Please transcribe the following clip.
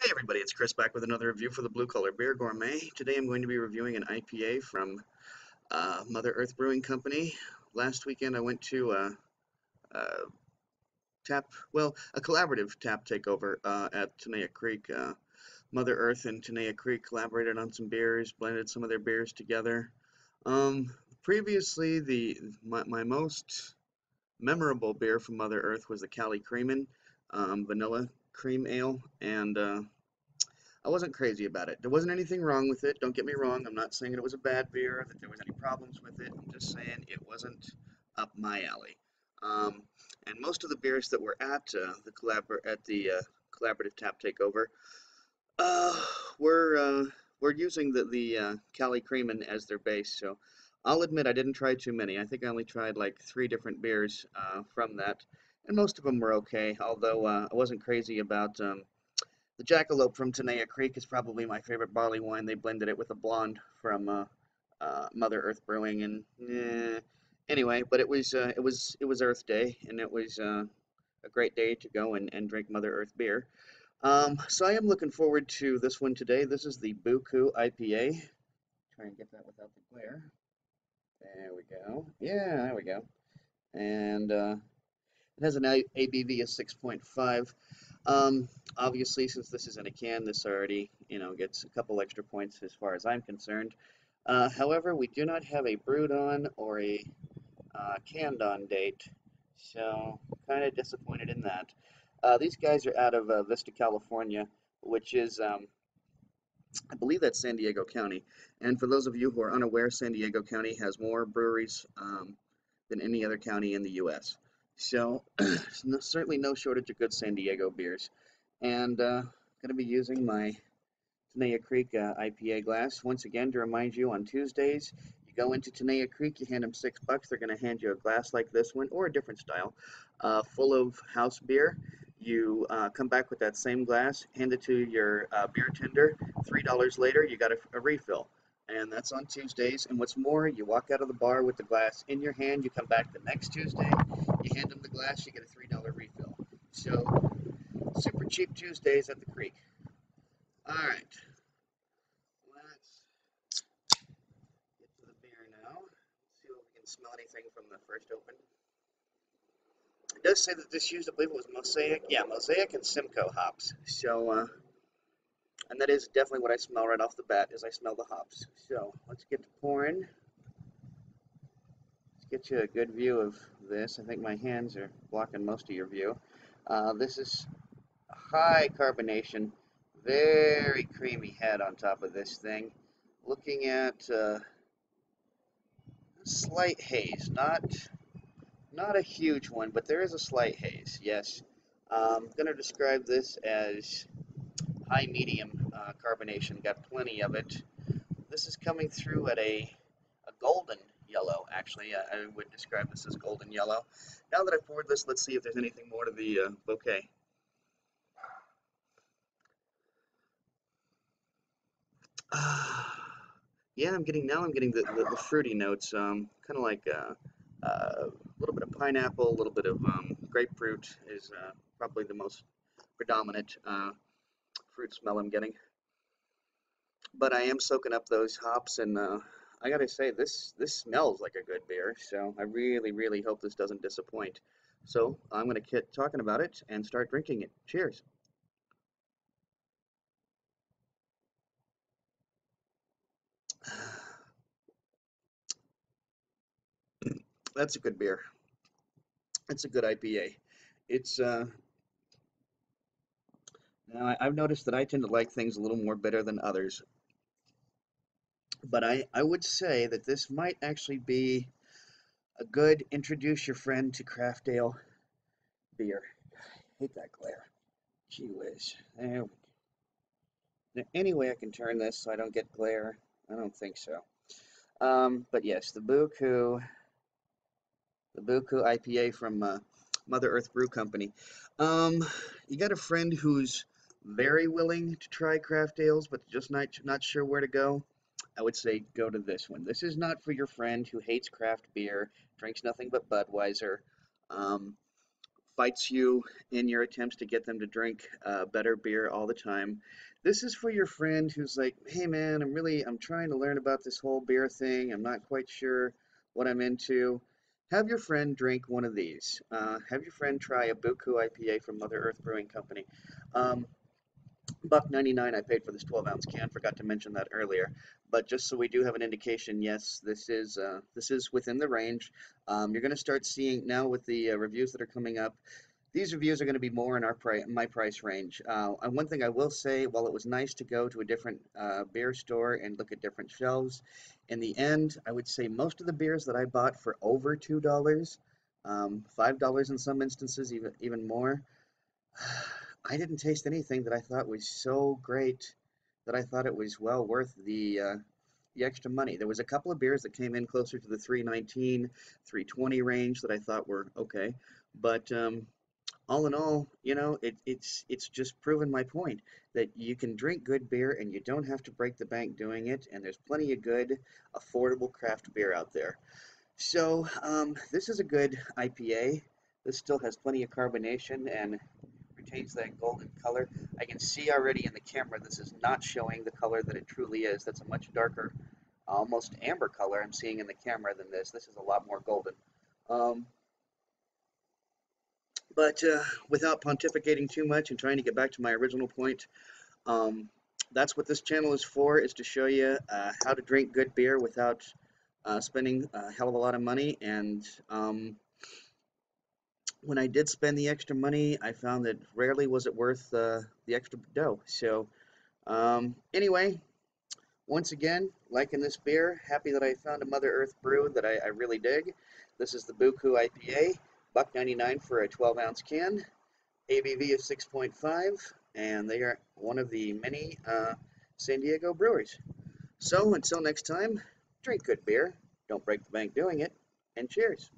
Hey everybody, it's Chris back with another review for the Blue Collar Beer Gourmet. Today I'm going to be reviewing an IPA from Mother Earth Brewing Company. Last weekend I went to a a collaborative tap takeover at Tenaya Creek. Mother Earth and Tenaya Creek collaborated on some beers, blended some of their beers together. Um, Previously, my most memorable beer from Mother Earth was the Cali Creamin' Vanilla Cream Ale, and I wasn't crazy about it. There wasn't anything wrong with it. Don't get me wrong. I'm not saying it was a bad beer, that there was any problems with it. I'm just saying it wasn't up my alley. Um, and most of the beers that were at the collaborative tap takeover uh, were were using the Cali Creamin as their base. So I'll admit I didn't try too many. I think I only tried like 3 different beers from that, and most of them were okay. Although I wasn't crazy about the Jackalope from Tenaya Creek is probably my favorite barley wine. They blended it with a blonde from Mother Earth Brewing, and anyway, but it was Earth Day, and it was a great day to go and drink Mother Earth beer. So I am looking forward to this one today. This is the Boo Koo IPA. Try and get that without the glare. There we go. Yeah, there we go. And it has an ABV of 6.5. Um, Obviously, since this is in a can, this already, gets a couple extra points as far as I'm concerned. However, we do not have a brewed on or a canned on date, so kind of disappointed in that. These guys are out of Vista, California, which is, I believe that's San Diego County. And for those of you who are unaware, San Diego County has more breweries than any other county in the U.S. So certainly no shortage of good San Diego beers. And going to be using my Tenaya Creek IPA glass. Once again, to remind you, on Tuesdays, you go into Tenaya Creek, you hand them $6. They're going to hand you a glass like this one, or a different style, full of house beer. You come back with that same glass, hand it to your beer tender. $3 later, you got a refill. And that's on Tuesdays. And what's more, you walk out of the bar with the glass in your hand. You come back the next Tuesday, you hand them the glass, you get a $3 refill. So, super cheap Tuesdays at the creek. All right, let's get to the beer now. Let's see if we can smell anything from the first open. It does say that this used, I believe it was Mosaic. Yeah, Mosaic and Simcoe hops. So, and that is definitely what I smell right off the bat, is I smell the hops. So, let's get to pouring. Let's get you a good view of this. I think my hands are blocking most of your view. This is high carbonation, very creamy head on top of this thing. Looking at slight haze, not a huge one, but there is a slight haze. Yes, I'm going to describe this as high medium carbonation. Got plenty of it. This is coming through at a golden yellow. Actually, I would describe this as golden yellow. Now that I've poured this, let's see if there's anything more to the bouquet. Yeah, I'm getting the fruity notes, kind of like a little bit of pineapple, a little bit of grapefruit is probably the most predominant fruit smell I'm getting. But I am soaking up those hops, and I gotta say, this smells like a good beer. So I really, really hope this doesn't disappoint. So I'm gonna keep talking about it and start drinking it. Cheers. That's a good beer. It's a good IPA. It's now I've noticed that I tend to like things a little more bitter than others, but I would say that this might actually be a good introduce your friend to craft ale beer. I hate that glare. Gee whiz. There we go. Now, any way I can turn this so I don't get glare? I don't think so. But yes, the Boo Koo IPA from Mother Earth Brew Company. Um, you got a friend who's very willing to try craft ales, but just not sure where to go. I would say go to this one. This is not for your friend who hates craft beer, drinks nothing but Budweiser. Um, fights you in your attempts to get them to drink better beer all the time. This is for your friend who's like, hey man, I'm trying to learn about this whole beer thing. I'm not quite sure what I'm into. Have your friend drink one of these. Have your friend try a Boo Koo IPA from Mother Earth Brewing Company. Um, $1.99 I paid for this 12-ounce can. Forgot to mention that earlier. But just so we do have an indication, yes, this is within the range. You're going to start seeing now with the reviews that are coming up. These reviews are going to be more in my price range. And one thing I will say, while it was nice to go to a different beer store and look at different shelves, in the end, I would say most of the beers that I bought for over $2, $5 in some instances, even more. I didn't taste anything that I thought was so great that I thought it was well worth the extra money. There was a couple of beers that came in closer to the 319, 320 range that I thought were okay, but all in all, it's just proven my point that you can drink good beer and you don't have to break the bank doing it, and there's plenty of good, affordable craft beer out there. So this is a good IPA. This still has plenty of carbonation and retains that golden color. I can see already in the camera this is not showing the color that it truly is. That's a much darker, almost amber color I'm seeing in the camera than this. This is a lot more golden. Um, but without pontificating too much and trying to get back to my original point, um, that's what this channel is for, is to show you how to drink good beer without spending a hell of a lot of money. And when I did spend the extra money, I found that rarely was it worth the extra dough. So anyway, once again, liking this beer, happy that I found a Mother Earth brew that I really dig. This is the Boo Koo IPA, $1.99 for a 12-ounce can, ABV of 6.5, and they are one of the many San Diego breweries. So until next time, drink good beer, don't break the bank doing it, and cheers.